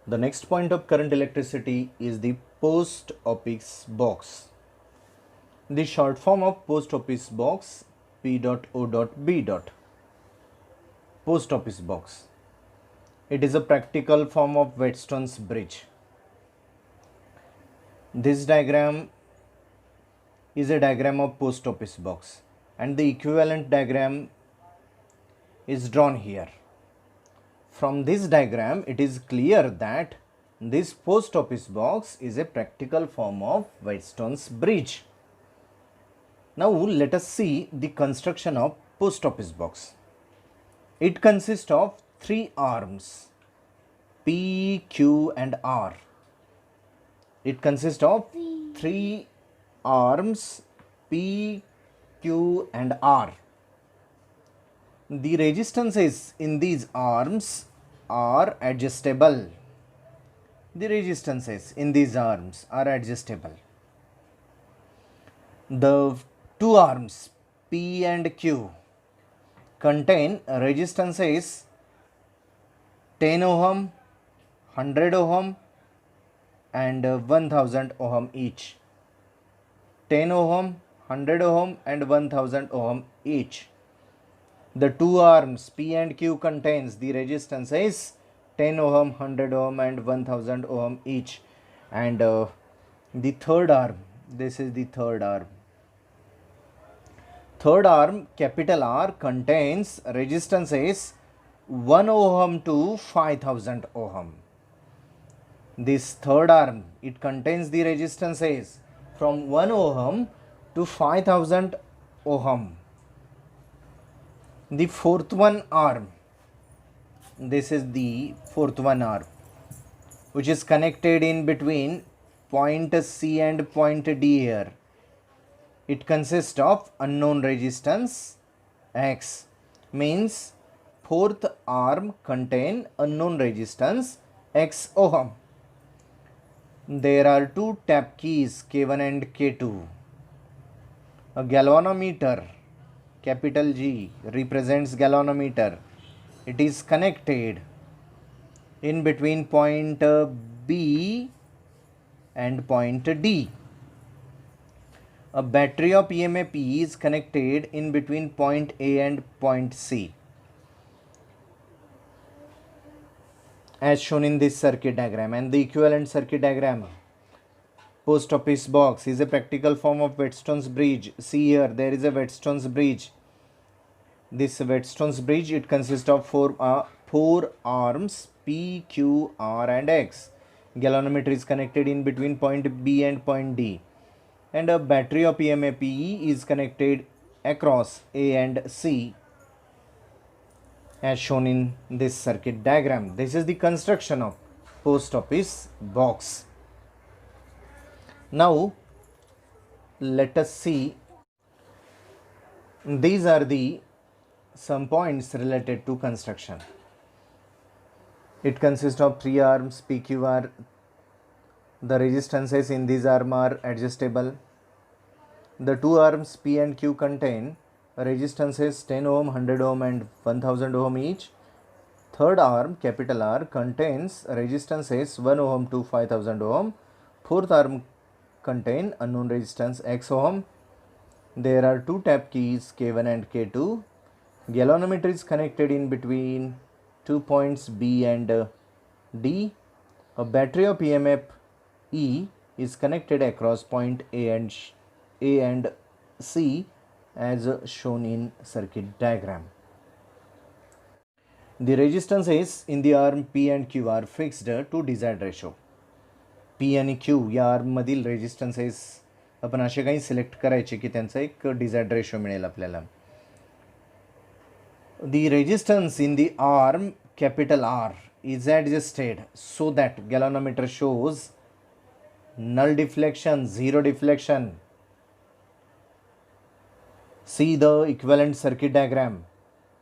The next point of current electricity is the post office box. The short form of post office box, P.O.B. Post office box. It is a practical form of Wheatstone's bridge. This diagram is a diagram of post office box, and the equivalent diagram is drawn here. From this diagram, it is clear that this post office box is a practical form of Wheatstone's bridge. Now let us see the construction of post office box. It consists of three arms, P, Q and R. It consists of three arms, P, Q and R. The resistances in these arms are adjustable. The resistances in these arms are adjustable. The two arms P and Q contain resistances 10 ohm, 100 ohm and 1000 ohm each. 10 ohm, 100 ohm and 1000 ohm each. The two arms P and Q contains the resistances 10 ohm, 100 ohm and 1000 ohm each. And the third arm, this is the third arm. Third arm, capital R, contains resistances 1 ohm to 5000 ohm. This third arm, it contains the resistances from 1 ohm to 5000 ohm. The fourth one arm, this is the fourth one arm, which is connected in between point C and point D here. It consists of unknown resistance X, means fourth arm contain unknown resistance X ohm. There are two tap keys K1 and K2. A galvanometer, capital G, represents galvanometer. It is connected in between point B and point D. A battery of EMF E is connected in between point A and point C, as shown in this circuit diagram. And the equivalent circuit diagram, post office box, is a practical form of Wheatstone's bridge. See here, there is a Wheatstone's bridge. This Wheatstone's bridge, it consists of four arms P, Q, R and X. Galvanometer is connected in between point B and point D. And a battery of EMF E is connected across A and C, as shown in this circuit diagram. This is the construction of post office box. Now let us see, these are the some points related to construction. It consists of three arms PQR. The resistances in these arms are adjustable. The two arms P and Q contain resistances 10 ohm, 100 ohm and 1000 ohm each. Third arm, capital R, contains resistances 1 ohm to 5000 ohm. Fourth arm contain unknown resistance X ohm. There are two tap keys K1 and K2. Galvanometer is connected in between 2 points B and D. A battery of EMF E is connected across point A and C, as shown in circuit diagram. The resistances in the arm P and Q are fixed to desired ratio. P आणि Q या आर्ममधील रेजिस्टन्सेस आपण असे काही select करायचे की त्यांचा एक desired ratio मिळेल आपल्याला. The resistance in the arm capital R is adjusted so that galvanometer shows null deflection, zero deflection. See the equivalent circuit diagram.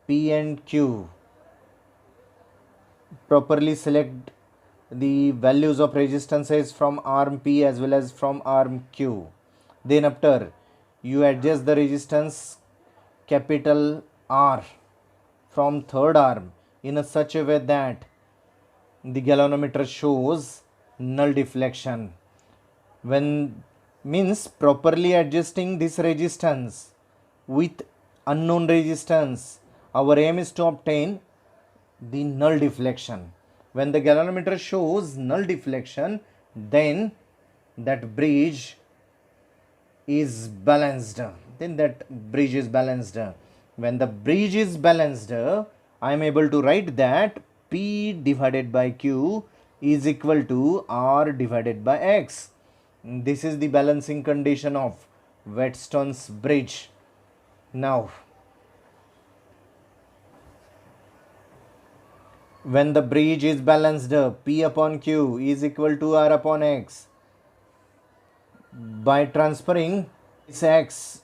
P and Q. Properly select the values of resistances from arm P as well as from arm Q. Then after you adjust the resistance capital R from third arm in a such a way that the galvanometer shows null deflection. When means properly adjusting this resistance with unknown resistance, our aim is to obtain the null deflection. When the galvanometer shows null deflection, then that bridge is balanced. When the bridge is balanced, I am able to write that P divided by Q is equal to R divided by X. This is the balancing condition of Wheatstone's bridge. Now, when the bridge is balanced, P upon Q is equal to R upon X. By transferring this X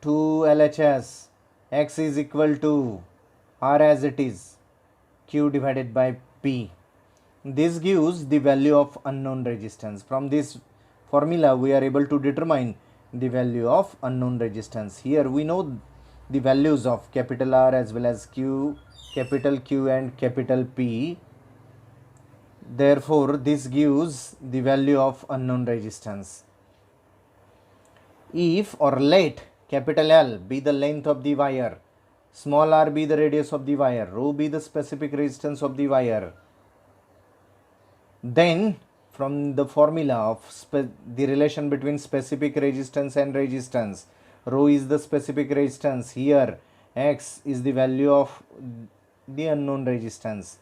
to LHS, X is equal to R as it is, Q divided by P. This gives the value of unknown resistance. From this formula, we are able to determine the value of unknown resistance. Here we know the values of capital R as well as Q, capital Q and capital P. Therefore, this gives the value of unknown resistance. If or let capital L be the length of the wire, small r be the radius of the wire, rho be the specific resistance of the wire, then from the formula of the relation between specific resistance and resistance, rho is the specific resistance, here X is the value of the unknown resistance.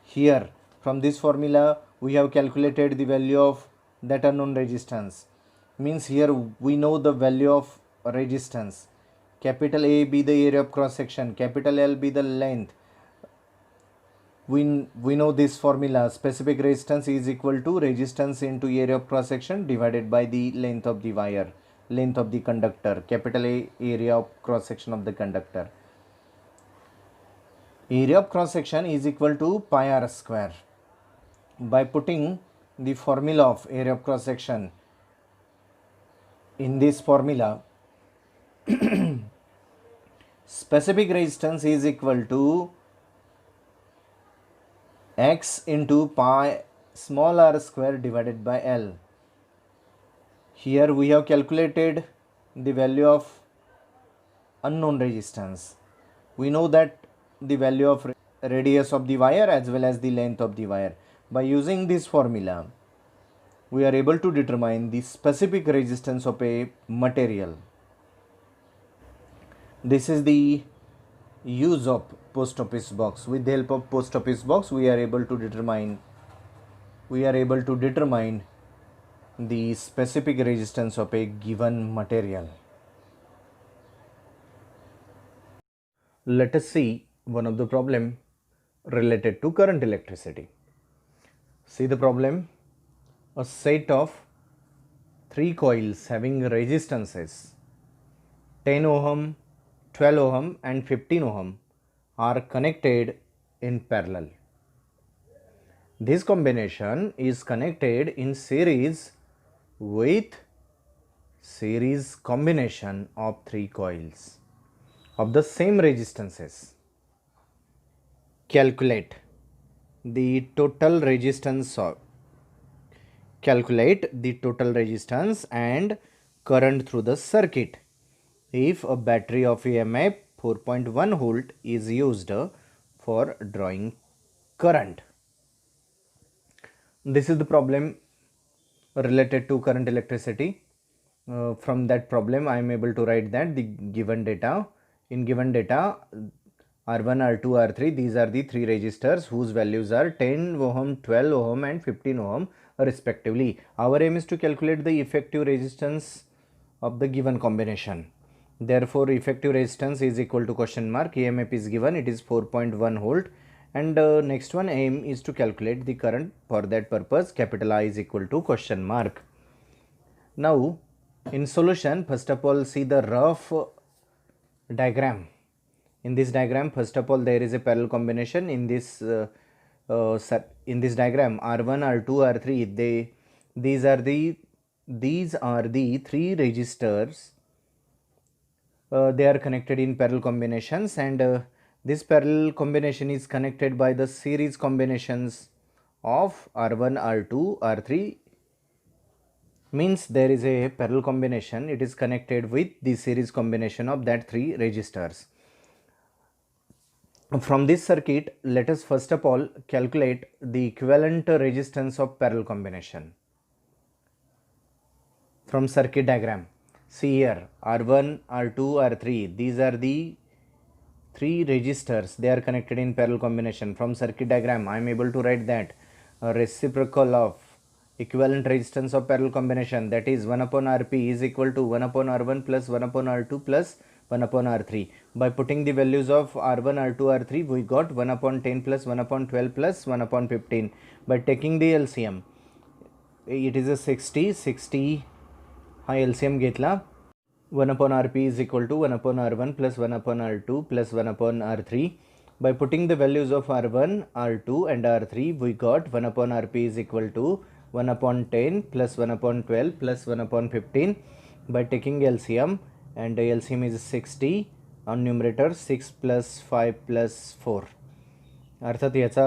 Here from this formula we have calculated the value of that unknown resistance. Means here we know the value of resistance. Capital A be the area of cross section, capital L be the length. We know this formula, specific resistance is equal to resistance into area of cross section divided by the length of the wire, length of the conductor, capital A area of cross section of the conductor. Area of cross section is equal to pi r square. By putting the formula of area of cross section in this formula, specific resistance is equal to X into pi small r square divided by L. Here we have calculated the value of unknown resistance. We know that the value of radius of the wire as well as the length of the wire. By using this formula, we are able to determine the specific resistance of a material. This is the use of post office box. With the help of post office box, we are able to determine the specific resistance of a given material. Let us see one of the problem related to current electricity. See the problem. A set of 3 coils having resistances 10 ohm, 12 ohm and 15 ohm are connected in parallel. This combination is connected in series with series combination of 3 coils of the same resistances. Calculate the total resistance and current through the circuit if a battery of EMF 4.1 volt is used for drawing current. This is the problem related to current electricity. From that problem I am able to write that the given data, R1, R2, R3, these are the 3 resistors whose values are 10 ohm, 12 ohm and 15 ohm respectively. Our aim is to calculate the effective resistance of the given combination. Therefore, effective resistance is equal to question mark, EMF is given, it is 4.1 volt, and next one aim is to calculate the current. For that purpose, capital I is equal to question mark. Now, in solution, first of all see the rough diagram. In this diagram, first of all, there is a parallel combination. In this diagram, R1, R2, R3, these are the 3 resistors. They are connected in parallel combinations, and this parallel combination is connected by the series combinations of R1, R2, R3 means there is a parallel combination. It is connected with the series combination of that 3 resistors. From this circuit, let us first of all calculate the equivalent resistance of parallel combination. From circuit diagram, see here R1, R2, R3, these are the 3 resistors, they are connected in parallel combination. From circuit diagram, I am able to write that a reciprocal of equivalent resistance of parallel combination, that is 1 upon Rp is equal to 1 upon R1 plus 1 upon R2 plus 1 upon R3. By putting the values of R1, R2, R3, we got 1 upon 10 plus 1 upon 12 plus 1 upon 15. By taking the LCM, it is a 60 हा LCM घेतला. 1 upon Rp is equal to 1 upon R1 plus 1 upon R2 plus 1 upon R3. By putting the values of R1, R2 and R3, we got 1 upon Rp is equal to 1 upon 10 plus 1 upon 12 plus 1 upon 15. By taking LCM, and LCM is 60 on numerator, 6 plus 5 plus 4. अर्थात याचा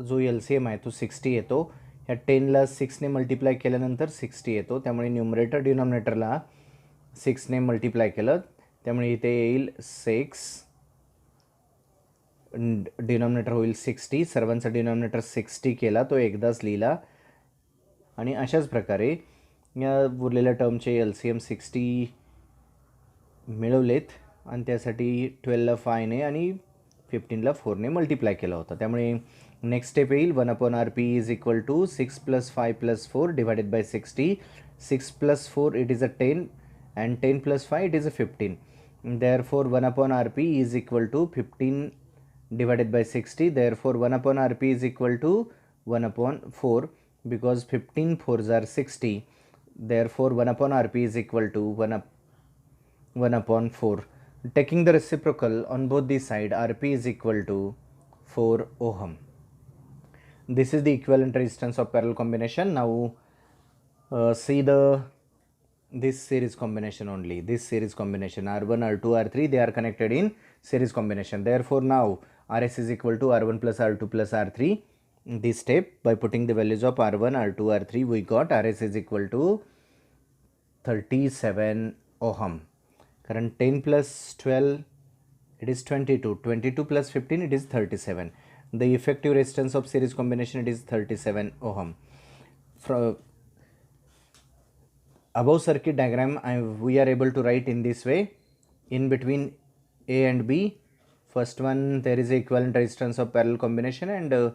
जो LCM आहे तो 60 येतो. ह्या 10ला 6ने multiply केल्यानंतर 60 येतो. त्यामुळे न्यूमरेटर डिनॉमिनेटरला 6ने मल्टिप्लाय केलं, त्यामुळे इथे येईल 6, डिनॉमिनेटर होईल 60. सर्वांचा डिनॉमिनेटर 60 केला, तो एकदाच लिहिला. आणि अशाच प्रकारे या उरलेल्या टर्मचे LCM 60 मिळवलेत आणि त्यासाठी 12ला 5ने आणि 15ला 4ने मल्टिप्लाय केला होता. त्यामुळे नेक्स्ट स्टेप येईल 1 upon Rp is equal to 6 plus 5 plus 4 divided by 60. 6 plus 4 it is a 10 and 10 plus 5 it is a 15. Therefore 1 upon Rp is equal to 15 divided by 60. Therefore 1 upon Rp is equal to 1 upon 4 because 15 4s are 60. Therefore 1 upon Rp is equal to 1 upon 4. Taking the reciprocal on both the side, Rp is equal to 4 ohm. This is the equivalent resistance of parallel combination. Now see this series combination only. This series combination R1, R2, R3, they are connected in series combination. Therefore now Rs is equal to R1 plus R2 plus R3. In this step, by putting the values of R1, R2, R3, we got Rs is equal to 37 ohm. Current 10 plus 12, it is 22. 22 plus 15, it is 37. The effective resistance of series combination, it is 37 ohm. From above circuit diagram, we are able to write in this way. In between A and B, first one there is a equivalent resistance of parallel combination, and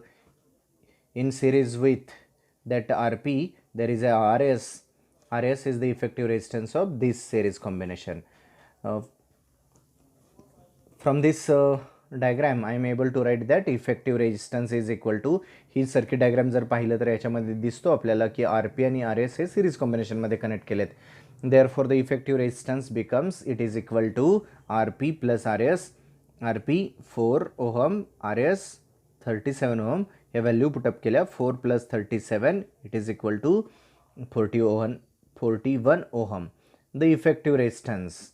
in series with that Rp there is a Rs. Rs is the effective resistance of this series combination. From this diagram I am able to write that effective resistance is equal to, he circuit diagram जर पाहिलं तर याच्यामध्ये दिसतो आपल्याला की Rp आणि Rs हे series कॉम्बिनेशनमध्ये connect केलेत. Therefore the effective resistance becomes, it is equal to Rp plus Rs. Rp 4 ohm, Rs 37 ohm. Hey value put up केल्या 4 plus 37 it is equal to 41 ohm. The effective resistance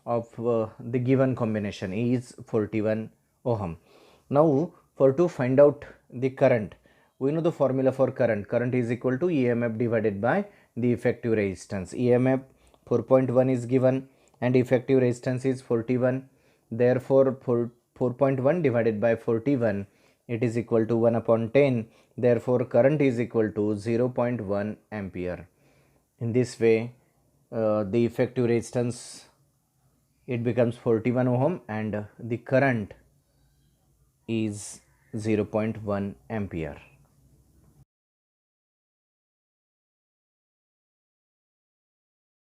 of the given combination is 41 ohm. Now for to find out the current, we know the formula for current. Current is equal to EMF divided by the effective resistance. EMF 4.1 is given and effective resistance is 41. Therefore 4.1 divided by 41, it is equal to 1 upon 10. Therefore current is equal to 0.1 ampere. In this way the effective resistance, it becomes 41 ohm and the current is 0.1 ampere.